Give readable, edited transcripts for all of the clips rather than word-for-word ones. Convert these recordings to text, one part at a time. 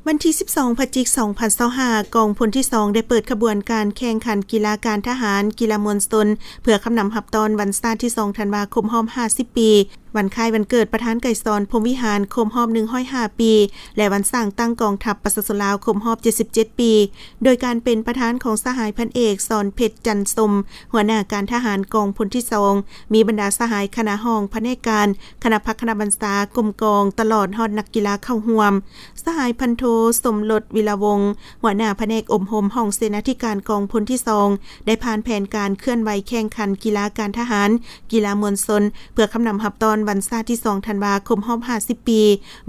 วันที่ 12 พฤศจิกายน 2025 กองพลที่ 2 ได้เปิดขบวนการแข่งขันกีฬาการทหารกีฬามวลชนเพื่อคำนำรับตอนวันชาติที่ 2 ธันวาคมรอบ 50 ปี วันคล้ายวันเกิดประธานไกรสอนพรหมวิหารครบรอบ 105 ปี และวันสร้างตั้งกองทัพประชาชนลาวครบรอบ 77 ปี โดยการเป็นประธานของสหายพันเอกสอนเพชรจันทร์สมหัวหน้าการทหารกองพลที่ 2 มีบรรดาสหายคณะห้องแผนกการคณะพักคณะบรรษากรมกองตลอดฮอดนักกีฬาเข้าร่วมสหายพันโทสมรสวิลาวงศ์หัวหน้าแผนกอมหมห้องเสนาธิการกองพลที่ 2 ได้ผ่านแผนการเคลื่อนไหวแข่งขันกีฬาการทหารกีฬามวลชนเพื่อคำนำรับตอนวันชาติที่ 2 ธันวาคมรอบ 50 ปี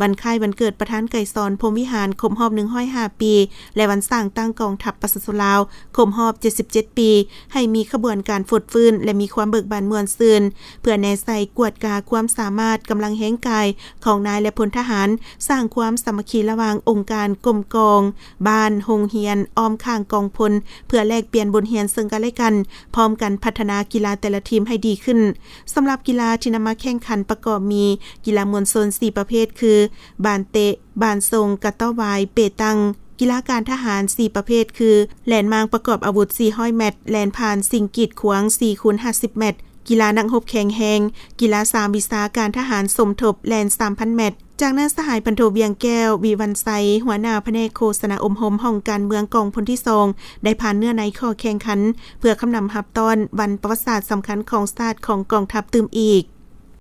วันคล้ายวันเกิดประธานไกรสอนพรหมวิหารครบรอบ 105 ปีและวันสร้างตั้งกองทัพประชาชนลาวครบรอบ 77 ปีให้มีขบวนการฟดฟื้นและมีความเบิกบานม่วนซื่นเพื่อแนใส่กวดกาความสามารถกำลังแห่งกายของนายและพลทหารสร้างความสามัคคีระหว่างองค์การกรมกองบ้านโรงเรียนอ้อมข้างกองพลเพื่อแลกเปลี่ยนบทเรียนซึ่งกันและกันพร้อมกันพัฒนากีฬาแต่ละทีมให้ดีขึ้นสำหรับกีฬาที่นำมาแข่งขันประกอบมีกีฬามวลชน4ประเภทคือบานเตะบานทรงกะต้อวายเปตังกีฬาการทหาร4ประเภทคือแล่นมางประกอบอาวุธ400เมตรแล่นผ่านสิ่งกีดขวาง 4x50 เมตรกีฬานักรบแข็งแรงกีฬา3วิชาการทหารสมทบแล่น 3,000 เมตรจากนั้นสหายพันโทเวียงแก้ววีวันไซหัวหน้าแผนกโฆษณาอมหมห้องการเมืองกองพลที่ 2ได้ผ่านเนื้อในข้อแข่งขันเพื่อคำนำรับตอนวันประวัติศาสตร์สำคัญของชาติของกองทัพตืมอีก